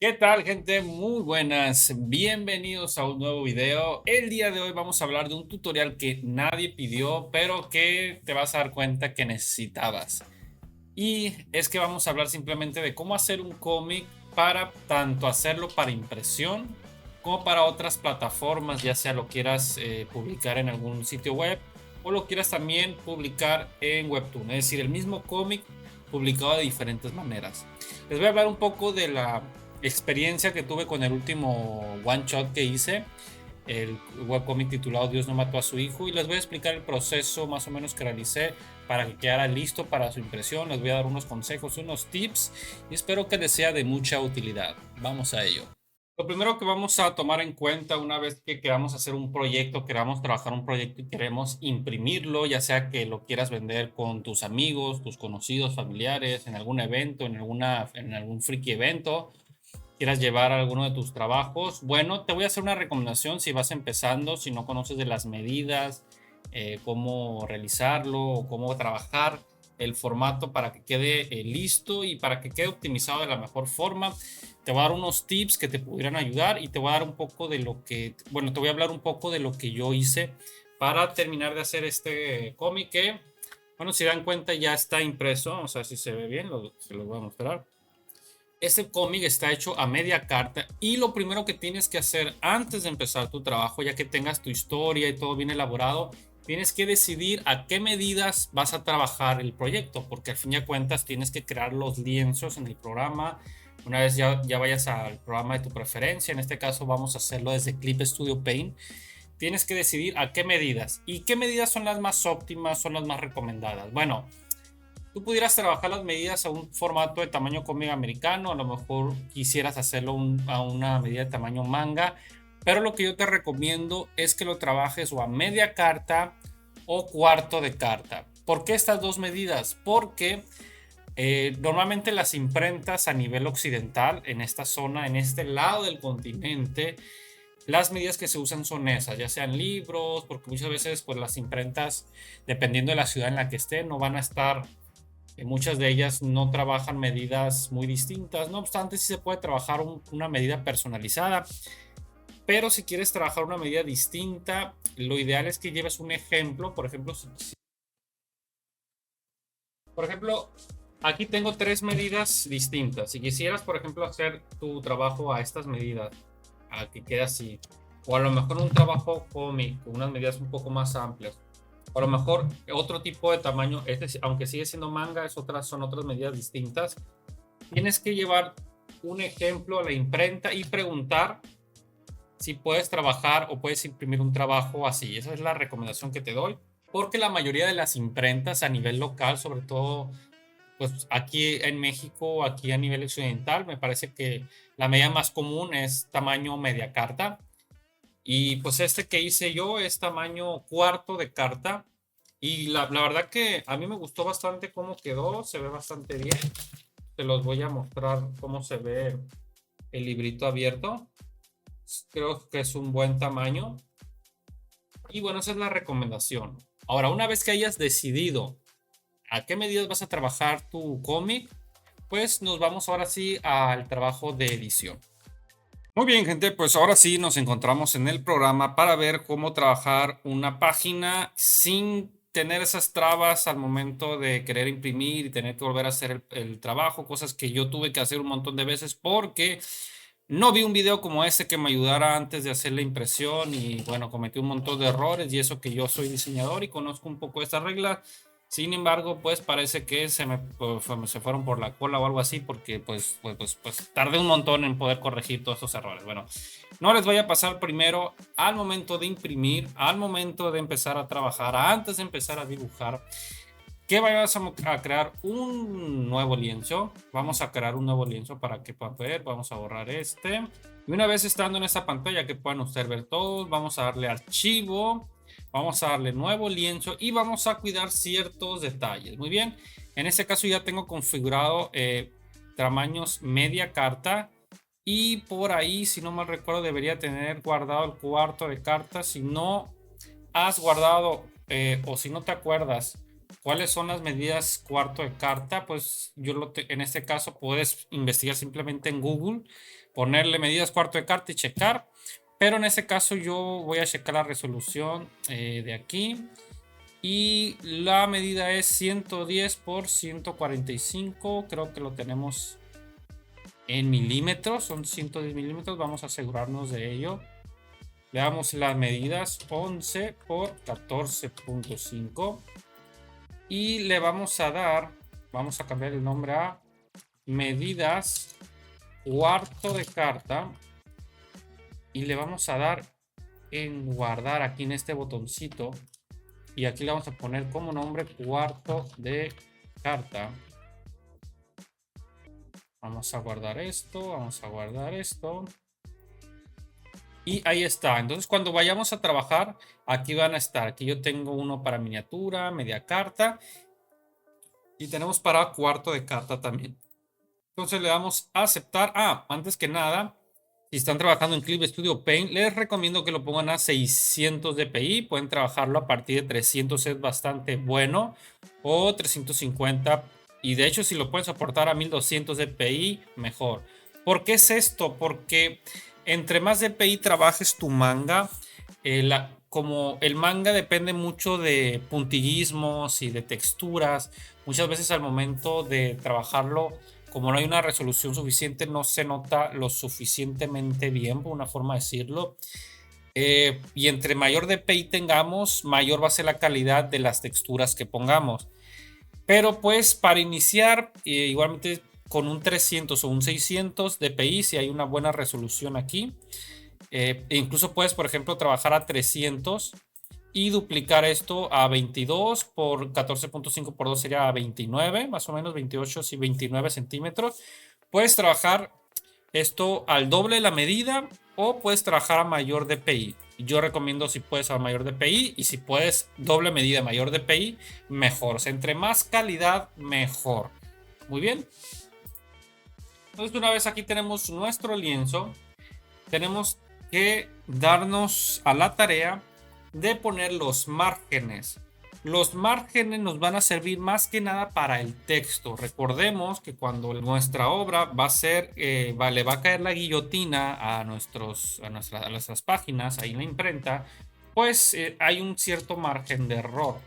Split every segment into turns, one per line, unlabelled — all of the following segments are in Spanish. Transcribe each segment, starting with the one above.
¿Qué tal, gente? Muy buenas. Bienvenidos a un nuevo video. El día de hoy vamos a hablar de un tutorial que nadie pidió, pero que te vas a dar cuenta que necesitabas. Y es que vamos a hablar simplemente de cómo hacer un cómic para tanto hacerlo para impresión como para otras plataformas, ya sea lo quieras publicar en algún sitio web o lo quieras también publicar en Webtoon, es decir, el mismo cómic publicado de diferentes maneras. Les voy a hablar un poco de la experiencia que tuve con el último one shot que hice, el webcomic titulado Dios no mató a su hijo, y les voy a explicar el proceso más o menos que realicé para que quedara listo para su impresión. Les voy a dar unos consejos, unos tips y espero que les sea de mucha utilidad. Vamos a ello. Lo primero que vamos a tomar en cuenta una vez que queramos hacer un proyecto, queramos trabajar un proyecto y queremos imprimirlo, ya sea que lo quieras vender con tus amigos, tus conocidos, familiares, en algún evento, en algún friki evento, quieras llevar alguno de tus trabajos. Bueno, te voy a hacer una recomendación si vas empezando, si no conoces de las medidas, cómo realizarlo o cómo trabajar el formato para que quede listo y para que quede optimizado de la mejor forma. Te voy a dar unos tips que te pudieran ayudar y te voy a dar un poco de lo que, bueno, te voy a hablar un poco de lo que yo hice para terminar de hacer este cómic que, bueno, si dan cuenta ya está impreso, vamos a ver si se ve bien, se lo voy a mostrar. Este cómic está hecho a media carta y lo primero que tienes que hacer antes de empezar tu trabajo, ya que tengas tu historia y todo bien elaborado, tienes que decidir a qué medidas vas a trabajar el proyecto, porque al fin y al cuentas tienes que crear los lienzos en el programa. Una vez ya vayas al programa de tu preferencia, en este caso vamos a hacerlo desde Clip Studio Paint, tienes que decidir a qué medidas y qué medidas son las más óptimas, son las más recomendadas. Bueno, tú pudieras trabajar las medidas a un formato de tamaño cómic americano, a lo mejor quisieras hacerlo a una medida de tamaño manga, pero lo que yo te recomiendo es que lo trabajes o a media carta o cuarto de carta. ¿Por qué estas dos medidas? Porque normalmente las imprentas a nivel occidental, en esta zona, en este lado del continente, las medidas que se usan son esas, ya sean libros, porque muchas veces pues las imprentas, dependiendo de la ciudad en la que estén, no van a estar, muchas de ellas no trabajan medidas muy distintas. No obstante, sí se puede trabajar una medida personalizada, pero si quieres trabajar una medida distinta, lo ideal es que lleves un ejemplo. Por ejemplo, aquí tengo tres medidas distintas. Si quisieras, por ejemplo, hacer tu trabajo a estas medidas, a que quede así, o a lo mejor un trabajo cómic con unas medidas un poco más amplias, o a lo mejor otro tipo de tamaño, aunque sigue siendo manga, son otras medidas distintas. Tienes que llevar un ejemplo a la imprenta y preguntar si puedes trabajar o puedes imprimir un trabajo así. Esa es la recomendación que te doy, porque la mayoría de las imprentas a nivel local, sobre todo pues aquí en México, aquí a nivel occidental, me parece que la medida más común es tamaño media carta. Y pues este que hice yo es tamaño cuarto de carta. Y la verdad que a mí me gustó bastante cómo quedó, se ve bastante bien. Te los voy a mostrar cómo se ve el librito abierto. Creo que es un buen tamaño. Y bueno, esa es la recomendación. Ahora, una vez que hayas decidido a qué medidas vas a trabajar tu cómic, pues nos vamos ahora sí al trabajo de edición. Muy bien, gente, pues ahora sí nos encontramos en el programa para ver cómo trabajar una página sin tener esas trabas al momento de querer imprimir y tener que volver a hacer el trabajo, cosas que yo tuve que hacer un montón de veces porque no vi un video como este que me ayudara antes de hacer la impresión y bueno, cometí un montón de errores y eso que yo soy diseñador y conozco un poco esta regla. Sin embargo, pues parece que se fueron por la cola o algo así porque pues tardé un montón en poder corregir todos estos errores. Bueno, no les vaya a pasar primero al momento de imprimir, al momento de empezar a trabajar, antes de empezar a dibujar, que vayamos a crear un nuevo lienzo. Vamos a crear un nuevo lienzo para que puedan ver. Vamos a borrar este. Y una vez estando en esta pantalla que puedan ustedes ver todos, vamos a darle archivo. Vamos a darle nuevo lienzo y vamos a cuidar ciertos detalles. Muy bien. En este caso ya tengo configurado tamaños media carta. Y por ahí, si no mal recuerdo, debería tener guardado el cuarto de carta. Si no has guardado o si no te acuerdas cuáles son las medidas cuarto de carta, pues en este caso puedes investigar simplemente en Google ponerle medidas cuarto de carta y checar. Pero en este caso yo voy a checar la resolución de aquí. Y la medida es 110 por 145. Creo que lo tenemos en milímetros. Son 110 milímetros. Vamos a asegurarnos de ello. Le damos las medidas 11 por 14.5. Y le vamos a dar, vamos a cambiar el nombre a medidas cuarto de carta. Y le vamos a dar en guardar aquí en este botoncito. Y aquí le vamos a poner como nombre cuarto de carta. Vamos a guardar esto, vamos a guardar esto. Y ahí está. Entonces cuando vayamos a trabajar, aquí van a estar. Aquí yo tengo uno para miniatura, media carta. Y tenemos para cuarto de carta también. Entonces le damos a aceptar. Antes que nada, si están trabajando en Clip Studio Paint, les recomiendo que lo pongan a 600 dpi. Pueden trabajarlo a partir de 300, es bastante bueno. O 350. Y de hecho, si lo pueden soportar a 1200 dpi, mejor. ¿Por qué es esto? Porque entre más dpi trabajes tu manga, como el manga depende mucho de puntillismos y de texturas, muchas veces al momento de trabajarlo, como no hay una resolución suficiente, no se nota lo suficientemente bien, por una forma de decirlo. Y entre mayor DPI tengamos, mayor va a ser la calidad de las texturas que pongamos. Pero pues para iniciar, igualmente con un 300 o un 600 DPI, si hay una buena resolución aquí. Incluso puedes, por ejemplo, trabajar a 300 y duplicar esto a 22 por 14.5 por 2 sería 29, más o menos 28 y 29 centímetros. Puedes trabajar esto al doble de la medida o puedes trabajar a mayor DPI. Yo recomiendo si puedes a mayor DPI y si puedes doble medida mayor DPI, mejor. O sea, entre más calidad, mejor. Muy bien. Entonces, una vez aquí tenemos nuestro lienzo, tenemos que darnos a la tarea de poner los márgenes. Los márgenes nos van a servir más que nada para el texto. Recordemos que cuando nuestra obra va a ser, le va a caer la guillotina a nuestras páginas ahí en la imprenta, pues hay un cierto margen de error.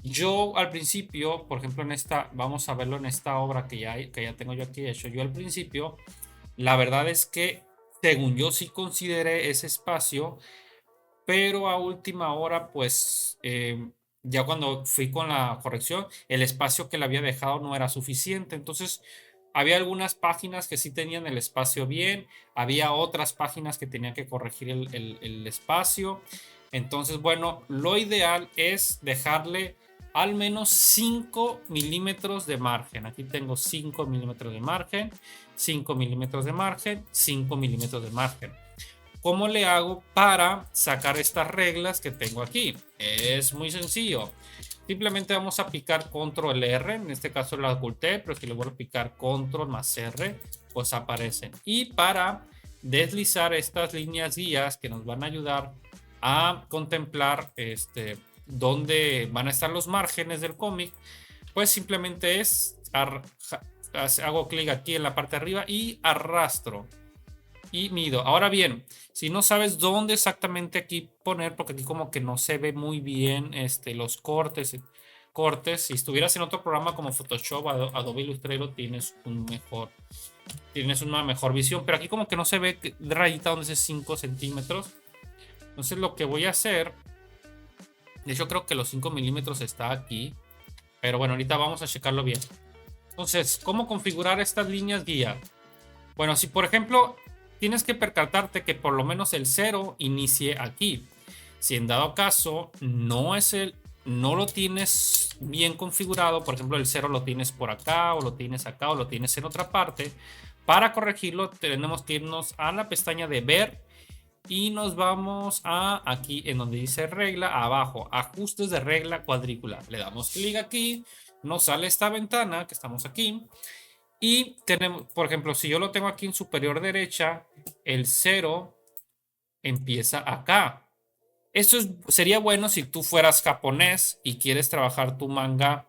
Yo al principio, por ejemplo en esta, vamos a verlo en esta obra que ya tengo yo aquí hecho. Yo al principio, la verdad es que según yo sí consideré ese espacio, pero a última hora, pues ya cuando fui con la corrección, el espacio que le había dejado no era suficiente. Entonces, había algunas páginas que sí tenían el espacio bien, había otras páginas que tenían que corregir el espacio. Entonces, bueno, lo ideal es dejarle al menos 5 milímetros de margen. Aquí tengo 5 milímetros de margen, 5 milímetros de margen, 5 milímetros de margen. ¿Cómo le hago para sacar estas reglas que tengo aquí? Es muy sencillo. Simplemente vamos a picar control R. En este caso la oculté, pero si le vuelvo a picar control más R, pues aparecen. Y para deslizar estas líneas guías que nos van a ayudar a contemplar dónde van a estar los márgenes del cómic, pues simplemente hago clic aquí en la parte de arriba y arrastro y mido. Ahora bien, si no sabes dónde exactamente aquí poner, porque aquí como que no se ve muy bien los cortes. Si estuvieras en otro programa como Photoshop, Adobe Illustrator, tienes una mejor visión, pero aquí como que no se ve rayita donde es 5 centímetros. Entonces lo que voy a hacer, de hecho creo que los 5 milímetros está aquí, pero bueno, ahorita vamos a checarlo bien. Entonces, ¿cómo configurar estas líneas guía? Bueno, si por ejemplo tienes que percatarte que por lo menos el 0 inicie aquí. Si en dado caso no lo tienes bien configurado, por ejemplo el 0 lo tienes por acá o lo tienes acá o lo tienes en otra parte, para corregirlo tenemos que irnos a la pestaña de ver y nos vamos a aquí en donde dice regla, abajo, ajustes de regla cuadrícula. Le damos clic aquí, nos sale esta ventana que estamos aquí. Y tenemos, por ejemplo, si yo lo tengo aquí en superior derecha, el 0 empieza acá. Esto sería bueno si tú fueras japonés y quieres trabajar tu manga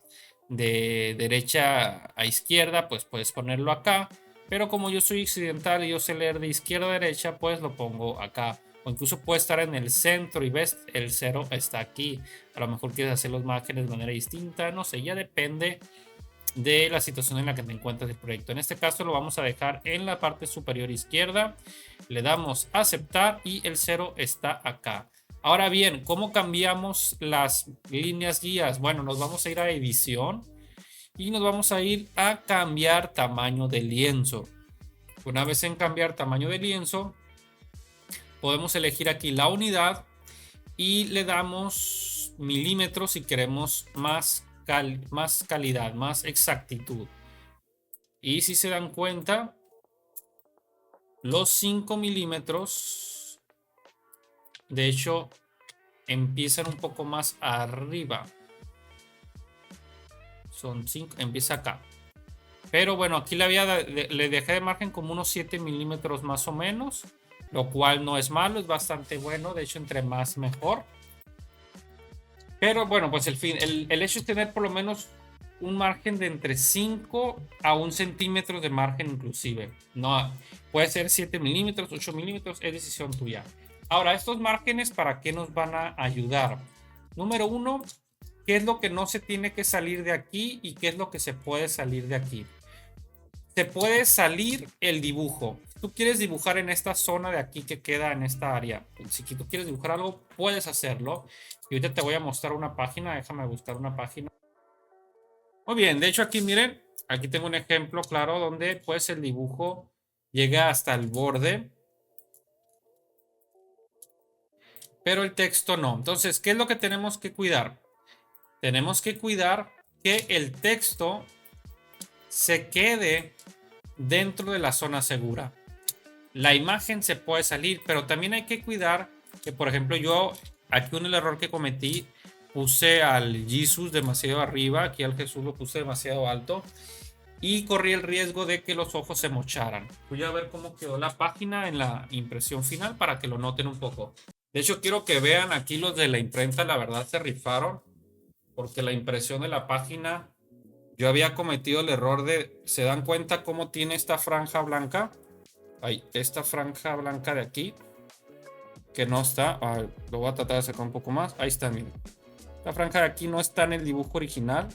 de derecha a izquierda, pues puedes ponerlo acá. pero como yo soy occidental y yo sé leer de izquierda a derecha, pues lo pongo acá. O incluso puede estar en el centro y ves, el 0 está aquí. A lo mejor quieres hacer los márgenes de manera distinta, no sé, ya depende de la situación en la que te encuentres el proyecto. En este caso lo vamos a dejar en la parte superior izquierda, le damos a aceptar y el 0 está acá. Ahora bien, ¿cómo cambiamos las líneas guías? Bueno, nos vamos a ir a edición y nos vamos a ir a cambiar tamaño de lienzo. Una vez en cambiar tamaño de lienzo, podemos elegir aquí la unidad y le damos milímetros si queremos más calidad, más exactitud. Y si se dan cuenta, los 5 milímetros, de hecho, empiezan un poco más arriba. Son 5, empieza acá. Pero bueno, aquí le dejé de margen como unos 7 milímetros más o menos, lo cual no es malo, es bastante bueno. De hecho, entre más mejor. Pero bueno, pues el hecho es tener por lo menos un margen de entre 5 a 1 centímetro de margen inclusive. No, puede ser 7 milímetros, 8 milímetros, es decisión tuya. Ahora, estos márgenes, ¿para qué nos van a ayudar? Número 1, ¿qué es lo que no se tiene que salir de aquí y qué es lo que se puede salir de aquí? Se puede salir el dibujo. Tú quieres dibujar en esta zona de aquí que queda en esta área. Si tú quieres dibujar algo, puedes hacerlo. Y ahorita te voy a mostrar una página. Déjame buscar una página. Muy bien, de hecho aquí miren, aquí tengo un ejemplo claro donde pues el dibujo llega hasta el borde. Pero el texto no. Entonces, ¿qué es lo que tenemos que cuidar? Tenemos que cuidar que el texto se quede dentro de la zona segura. La imagen se puede salir, pero también hay que cuidar que, por ejemplo, yo aquí el error que cometí, puse al Jesús demasiado arriba, aquí al Jesús lo puse demasiado alto y corrí el riesgo de que los ojos se mocharan. Voy a ver cómo quedó la página en la impresión final para que lo noten un poco. De hecho, quiero que vean aquí los de la imprenta, la verdad se rifaron, porque la impresión de la página, yo había cometido el error de, ¿se dan cuenta cómo tiene esta franja blanca? Hay esta franja blanca de aquí, que no está, lo voy a tratar de sacar un poco más, ahí está, miren. La franja de aquí no está en el dibujo original,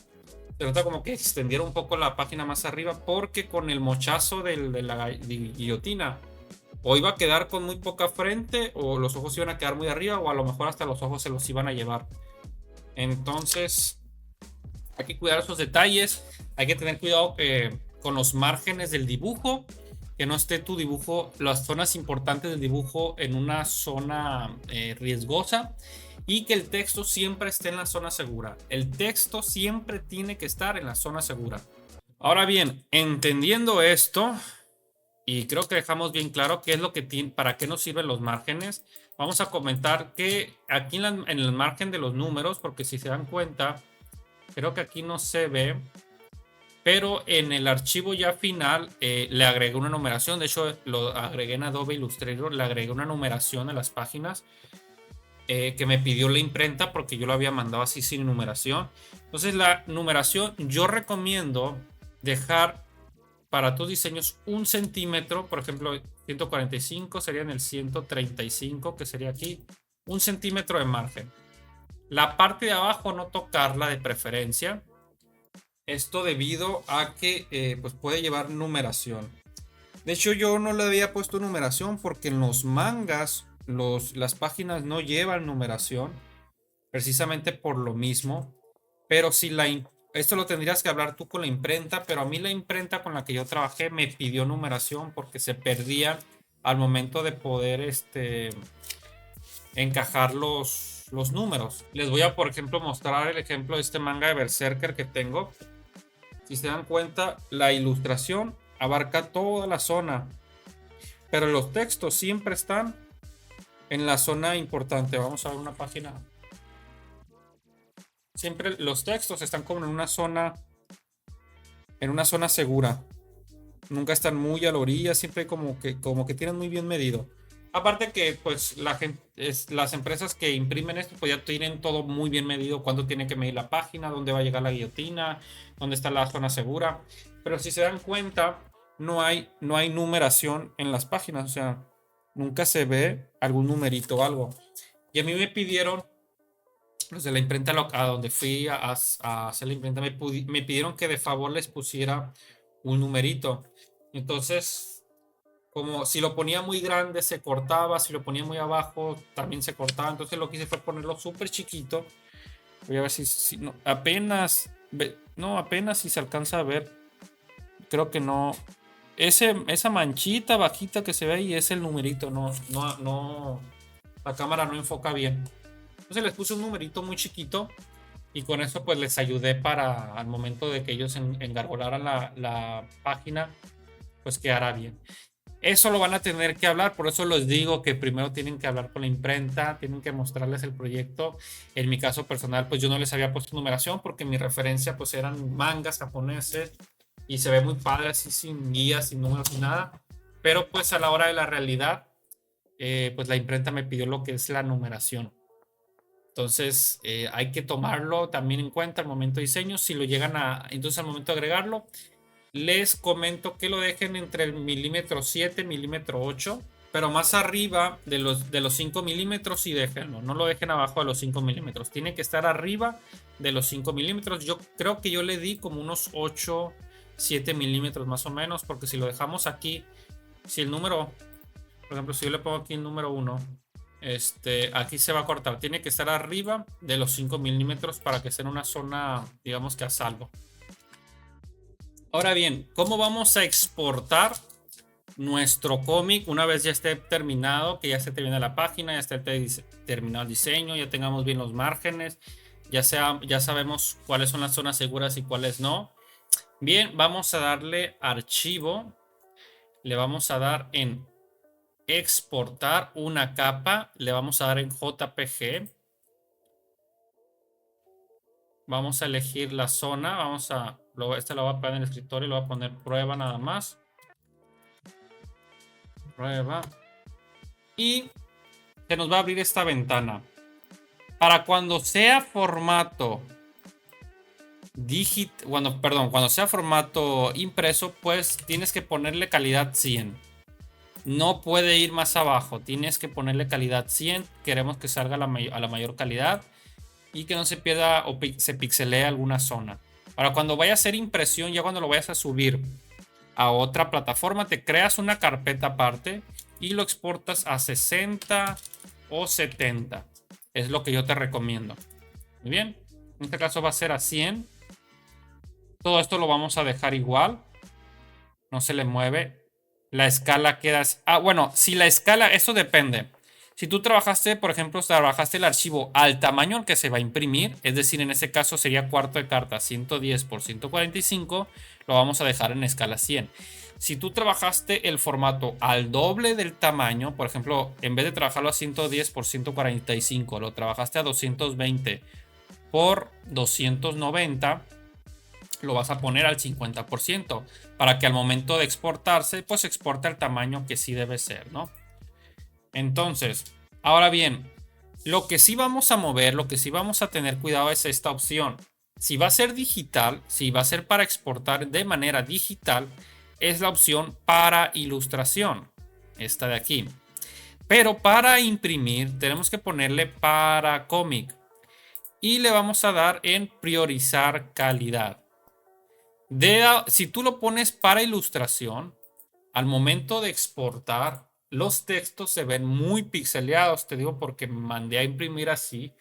se nota como que extendieron un poco la página más arriba, porque con el mochazo de la guillotina, o iba a quedar con muy poca frente, o los ojos iban a quedar muy arriba, o a lo mejor hasta los ojos se los iban a llevar. Entonces, hay que cuidar esos detalles, hay que tener cuidado con los márgenes del dibujo, que no esté tu dibujo, las zonas importantes del dibujo en una zona riesgosa, y que el texto siempre esté en la zona segura. El texto siempre tiene que estar en la zona segura. Ahora bien, entendiendo esto, y creo que dejamos bien claro qué es lo que tiene, para qué nos sirven los márgenes, vamos a comentar que aquí en el margen de los números, porque si se dan cuenta, creo que aquí no se ve, pero en el archivo ya final le agregué una numeración. De hecho, lo agregué en Adobe Illustrator, le agregué una numeración a las páginas que me pidió la imprenta porque yo lo había mandado así sin numeración. Entonces, la numeración yo recomiendo dejar para tus diseños 1 centímetro, por ejemplo, 145 sería en el 135, que sería aquí, 1 centímetro de margen. La parte de abajo no tocarla de preferencia. Esto debido a que pues puede llevar numeración. De hecho, yo no le había puesto numeración porque en los mangas las páginas no llevan numeración, precisamente por lo mismo. Pero si esto lo tendrías que hablar tú con la imprenta, pero a mí la imprenta con la que yo trabajé me pidió numeración porque se perdía al momento de poder encajar los números. Les voy a, por ejemplo, mostrar el ejemplo de este manga de Berserker que tengo. Si se dan cuenta, la ilustración abarca toda la zona, pero los textos siempre están en la zona importante. Vamos a ver una página. Siempre los textos están como en una zona segura. Nunca están muy a la orilla, siempre como que tienen muy bien medido. Aparte que pues las empresas que imprimen esto pues ya tienen todo muy bien medido, cuándo tiene que medir la página, dónde va a llegar la guillotina, dónde está la zona segura. Pero si se dan cuenta, no hay numeración en las páginas, o sea, nunca se ve algún numerito o algo. Y a mí me pidieron, los de la imprenta local, a donde fui a hacer la imprenta, me pidieron que de favor les pusiera un numerito. Entonces, como si lo ponía muy grande se cortaba, si lo ponía muy abajo también se cortaba. Entonces lo que hice fue ponerlo súper chiquito. Voy a ver si no, apenas, no, apenas si se alcanza a ver. Creo que no. Esa manchita bajita que se ve ahí es el numerito. No, no, no. La cámara no enfoca bien. Entonces les puse un numerito muy chiquito. Y con eso pues les ayudé para al momento de que ellos engargolaran la página, pues quedara bien. Eso lo van a tener que hablar, por eso les digo que primero tienen que hablar con la imprenta, tienen que mostrarles el proyecto. En mi caso personal, pues yo no les había puesto numeración porque mi referencia pues eran mangas japoneses y se ve muy padre así sin guías, sin números, sin nada. Pero pues a la hora de la realidad, pues la imprenta me pidió lo que es la numeración. Entonces hay que tomarlo también en cuenta al momento de diseño. Si lo llegan entonces al momento de agregarlo, les comento que lo dejen entre el milímetro 7, milímetro 8, pero más arriba de los 5 milímetros y déjenlo. No lo dejen abajo de los 5 milímetros. Tiene que estar arriba de los 5 milímetros. Yo creo que yo le di como unos 8, 7 milímetros más o menos, porque si lo dejamos aquí, si el número, por ejemplo, si yo le pongo aquí el número 1, aquí se va a cortar. Tiene que estar arriba de los 5 milímetros para que sea en una zona, digamos que a salvo. Ahora bien, ¿cómo vamos a exportar nuestro cómic una vez ya esté terminado, que ya esté terminada la página, ya esté terminado el diseño, ya tengamos bien los márgenes, ya sabemos cuáles son las zonas seguras y cuáles no? Bien, vamos a darle archivo, le vamos a dar en exportar una capa, le vamos a dar en JPG, vamos a elegir la zona, lo voy a poner en el escritorio y lo voy a poner prueba nada más. Prueba. Y se nos va a abrir esta ventana. Para cuando sea formato cuando sea formato impreso, pues tienes que ponerle calidad 100. No puede ir más abajo, tienes que ponerle calidad 100. Queremos que salga a la mayor calidad y que no se pierda o se pixelee alguna zona. Para cuando vaya a hacer impresión, ya cuando lo vayas a subir a otra plataforma, te creas una carpeta aparte y lo exportas a 60 o 70. Es lo que yo te recomiendo. Muy bien. En este caso va a ser a 100. Todo esto lo vamos a dejar igual. No se le mueve. La escala queda así. Bueno, si la escala, eso depende. Si tú trabajaste, por ejemplo, trabajaste el archivo al tamaño al que se va a imprimir, es decir, en ese caso sería cuarto de carta 110 por 145, lo vamos a dejar en escala 100. Si tú trabajaste el formato al doble del tamaño, por ejemplo, en vez de trabajarlo a 110 por 145, lo trabajaste a 220 por 290, lo vas a poner al 50% para que al momento de exportarse, pues exporte al tamaño que sí debe ser, ¿no? Entonces, ahora bien, lo que sí vamos a mover, lo que sí vamos a tener cuidado es esta opción. Si va a ser digital, si va a ser para exportar de manera digital, es la opción para ilustración, esta de aquí. Pero para imprimir tenemos que ponerle para cómic y le vamos a dar en priorizar calidad. Si tú lo pones para ilustración, al momento de exportar, los textos se ven muy pixeleados. Te digo porque me mandé a imprimir así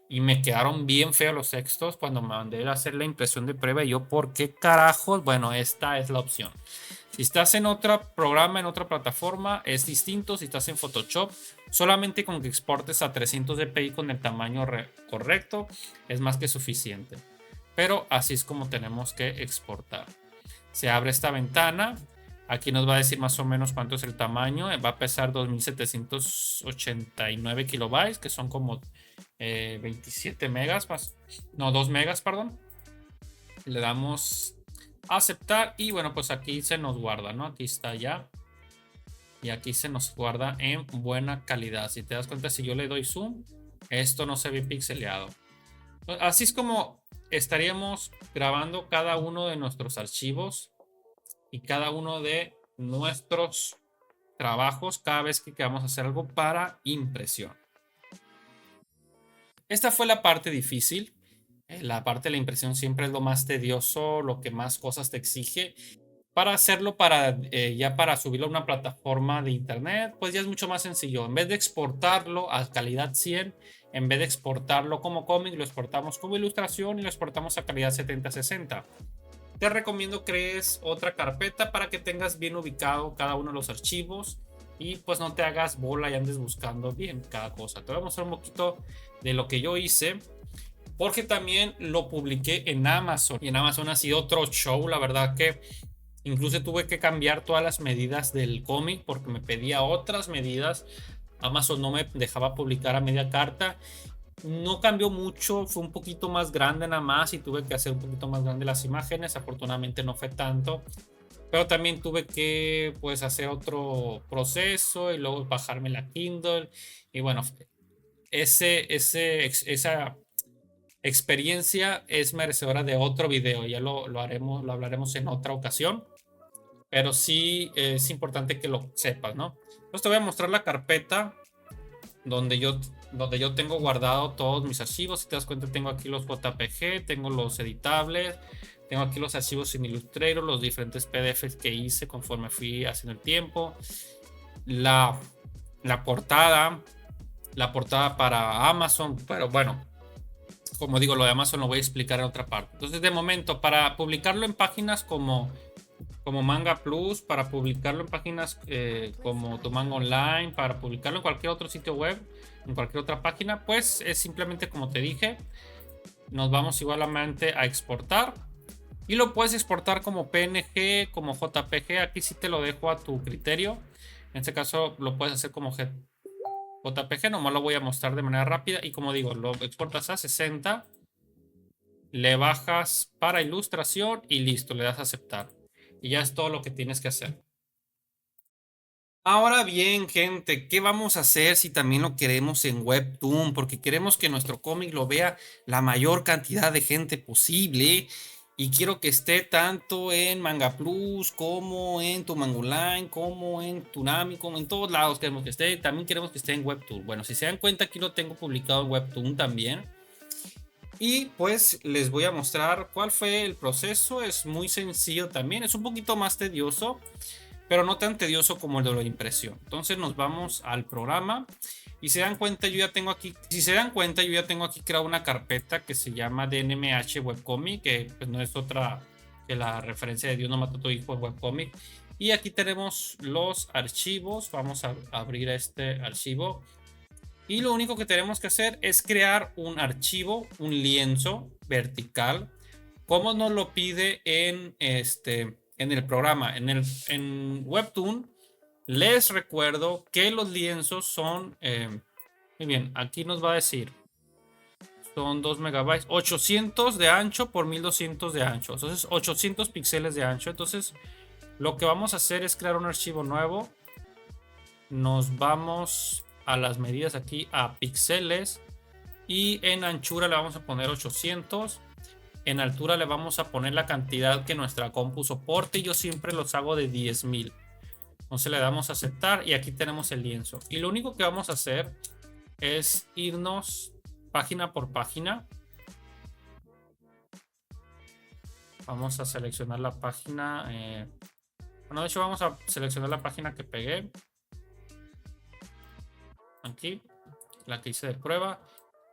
y me quedaron bien feos los textos cuando me mandé a hacer la impresión de prueba. Y yo, ¿por qué carajos? Bueno, esta es la opción. Si estás en otro programa, en otra plataforma, es distinto. Si estás en Photoshop, solamente con que exportes a 300 dpi con el tamaño correcto, es más que suficiente. Pero así es como tenemos que exportar. Se abre esta ventana. Aquí nos va a decir más o menos cuánto es el tamaño. Va a pesar 2789 kilobytes, que son como 27 megas más. No, 2 megas, perdón. Le damos a aceptar y bueno, pues aquí se nos guarda, ¿no? Aquí está ya. Y aquí se nos guarda en buena calidad. Si te das cuenta, si yo le doy zoom, esto no se ve pixeleado. Así es como estaríamos grabando cada uno de nuestros archivos y cada uno de nuestros trabajos cada vez que vamos a hacer algo para impresión. Esta fue la parte difícil. La parte de la impresión siempre es lo más tedioso, lo que más cosas te exige. Para hacerlo, ya para subirlo a una plataforma de internet, pues ya es mucho más sencillo. En vez de exportarlo a calidad 100, en vez de exportarlo como cómic, lo exportamos como ilustración y lo exportamos a calidad 70-60. Te recomiendo crees otra carpeta para que tengas bien ubicado cada uno de los archivos y pues no te hagas bola y andes buscando bien cada cosa. Te voy a mostrar un poquito de lo que yo hice, porque también lo publiqué en Amazon, y en Amazon ha sido otro show. La verdad que incluso tuve que cambiar todas las medidas del cómic porque me pedía otras medidas. Amazon no me dejaba publicar a media carta. No cambió mucho, fue un poquito más grande nada más y tuve que hacer un poquito más grande las imágenes. Afortunadamente no fue tanto, pero también tuve que pues hacer otro proceso y luego bajarme la Kindle. Y bueno, esa experiencia es merecedora de otro video. Ya lo hablaremos en otra ocasión, pero sí es importante que lo sepas, ¿no? Entonces te voy a mostrar la carpeta donde yo tengo guardado todos mis archivos. Si te das cuenta, tengo aquí los JPG, tengo los editables, tengo aquí los archivos en Illustrator, los diferentes PDFs que hice conforme fui haciendo el tiempo, la, la portada para Amazon. Pero bueno, como digo, lo de Amazon lo voy a explicar en otra parte. Entonces, de momento, para publicarlo en páginas como Manga Plus, para publicarlo en páginas como Tu Manga Online, para publicarlo en cualquier otro sitio web, en cualquier otra página, pues es simplemente como te dije, nos vamos igualmente a exportar y lo puedes exportar como PNG, como JPG. Aquí sí te lo dejo a tu criterio. En este caso lo puedes hacer como JPG, nomás lo voy a mostrar de manera rápida y como digo, lo exportas a 60, le bajas para ilustración y listo, le das a aceptar. Y ya es todo lo que tienes que hacer. Ahora bien, gente, ¿qué vamos a hacer si también lo queremos en Webtoon? Porque queremos que nuestro cómic lo vea la mayor cantidad de gente posible. Y quiero que esté tanto en Manga Plus, como en Tu Manga Online, como en Toonami, como en todos lados queremos que esté. También queremos que esté en Webtoon. Bueno, si se dan cuenta, aquí lo tengo publicado en Webtoon también. Y pues les voy a mostrar cuál fue el proceso. Es muy sencillo también, es un poquito más tedioso, pero no tan tedioso como el de la impresión. Entonces nos vamos al programa y se dan cuenta, yo ya tengo aquí, si se dan cuenta, yo ya tengo aquí creado una carpeta que se llama DNMH Webcomic, que pues no es otra que la referencia de Dios no mató a tu hijo en Webcomic. Y aquí tenemos los archivos. Vamos a abrir este archivo. Y lo único que tenemos que hacer es crear un archivo, un lienzo vertical, como nos lo pide en el programa. En Webtoon, les recuerdo que los lienzos son, muy bien, aquí nos va a decir, son 2 megabytes, 800 de ancho por 1200 de ancho. Entonces, 800 píxeles de ancho. Entonces, lo que vamos a hacer es crear un archivo nuevo. Nos vamos a las medidas aquí a píxeles y en anchura le vamos a poner 800. En altura le vamos a poner la cantidad que nuestra compu soporte. Yo siempre los hago de 10.000. Entonces le damos a aceptar y aquí tenemos el lienzo. Y lo único que vamos a hacer es irnos página por página. Vamos a seleccionar la página. Bueno, de hecho vamos a seleccionar la página que pegué. Aquí, la que hice de prueba.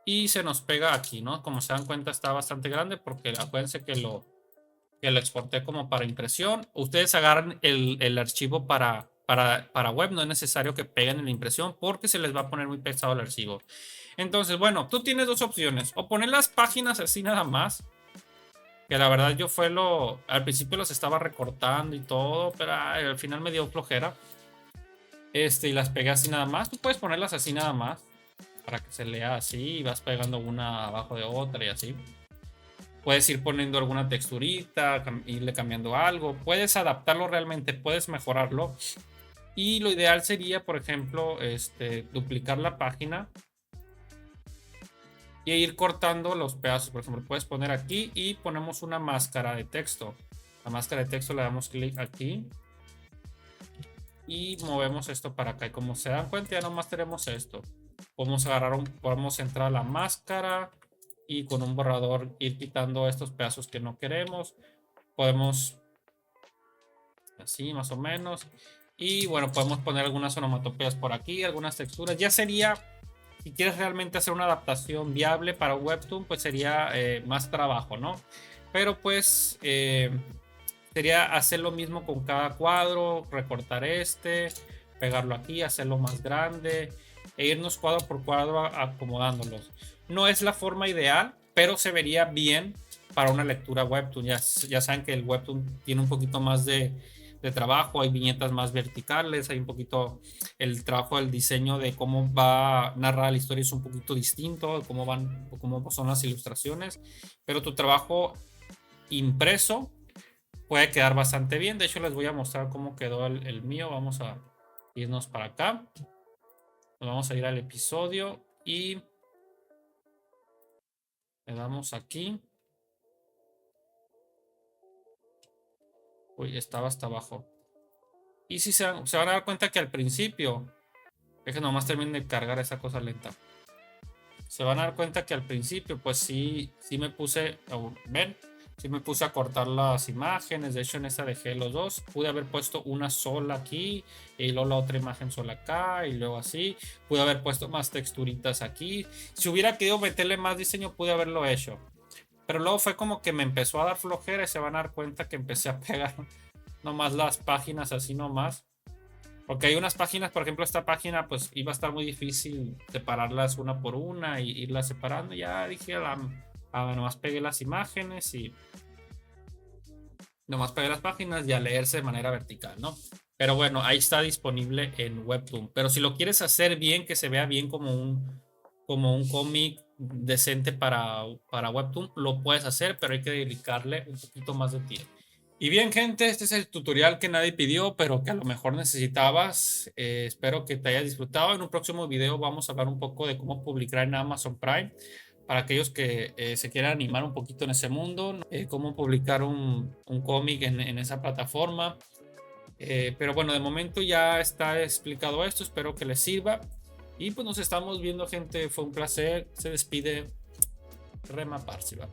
Y se nos pega aquí, ¿no? Como se dan cuenta, está bastante grande porque acuérdense que lo exporté como para impresión. Ustedes agarran el archivo para web, no es necesario que peguen en la impresión porque se les va a poner muy pesado el archivo. Entonces, bueno, tú tienes dos opciones: o poner las páginas así nada más, que la verdad yo al principio los estaba recortando y todo, pero al final me dio flojera. Y las pegué así nada más. Tú puedes ponerlas así nada más para que se lea así y vas pegando una abajo de otra y así. Puedes ir poniendo alguna texturita, irle cambiando algo. Puedes adaptarlo realmente, puedes mejorarlo. Y lo ideal sería, por ejemplo, duplicar la página y ir cortando los pedazos. Por ejemplo, puedes poner aquí y ponemos una máscara de texto. La máscara de texto le damos clic aquí. Y movemos esto para acá. Y como se dan cuenta, ya nomás tenemos esto. Podemos entrar a la máscara y con un borrador ir quitando estos pedazos que no queremos. Podemos así más o menos. Y bueno, podemos poner algunas onomatopeyas por aquí, algunas texturas. Ya sería, si quieres realmente hacer una adaptación viable para Webtoon, pues sería más trabajo, ¿no? Pero pues sería hacer lo mismo con cada cuadro, recortar pegarlo aquí, hacerlo más grande e irnos cuadro por cuadro acomodándolos. No es la forma ideal, pero se vería bien para una lectura Webtoon. Ya saben que el Webtoon tiene un poquito más de trabajo, hay viñetas más verticales, hay un poquito el trabajo del diseño de cómo va a narrar la historia es un poquito distinto, cómo son las ilustraciones, pero tu trabajo impreso puede quedar bastante bien. De hecho, les voy a mostrar cómo quedó el mío. Vamos a irnos para acá. Nos vamos a ir al episodio y le damos aquí. Uy, estaba hasta abajo. Y si se van a dar cuenta que al principio, es que nomás terminen de cargar esa cosa lenta. Se van a dar cuenta que al principio, pues sí me puse, ven, sí me puse a cortar las imágenes. De hecho, en esta dejé los dos. Pude haber puesto una sola aquí y luego la otra imagen sola acá y luego así. Pude haber puesto más texturitas aquí. Si hubiera querido meterle más diseño, pude haberlo hecho. Pero luego fue como que me empezó a dar flojera y se van a dar cuenta que empecé a pegar nomás las páginas así nomás. Porque hay unas páginas, por ejemplo, esta página, pues iba a estar muy difícil separarlas una por una y irlas separando. Ya dije, nomás pegué las imágenes y nomás pegué las páginas y a leerse de manera vertical, ¿no? Pero bueno, ahí está disponible en Webtoon. Pero si lo quieres hacer bien, que se vea bien como un cómic decente para Webtoon, lo puedes hacer, pero hay que dedicarle un poquito más de tiempo. Y bien, gente, este es el tutorial que nadie pidió, pero que a lo mejor necesitabas. Espero que te hayas disfrutado. En un próximo video vamos a hablar un poco de cómo publicar en Amazon Prime para aquellos que se quieran animar un poquito en ese mundo, ¿no? Cómo publicar un cómic en esa plataforma. Pero bueno, de momento ya está explicado esto. Espero que les sirva. Y pues nos estamos viendo, gente. Fue un placer. Se despide Rema Parcival.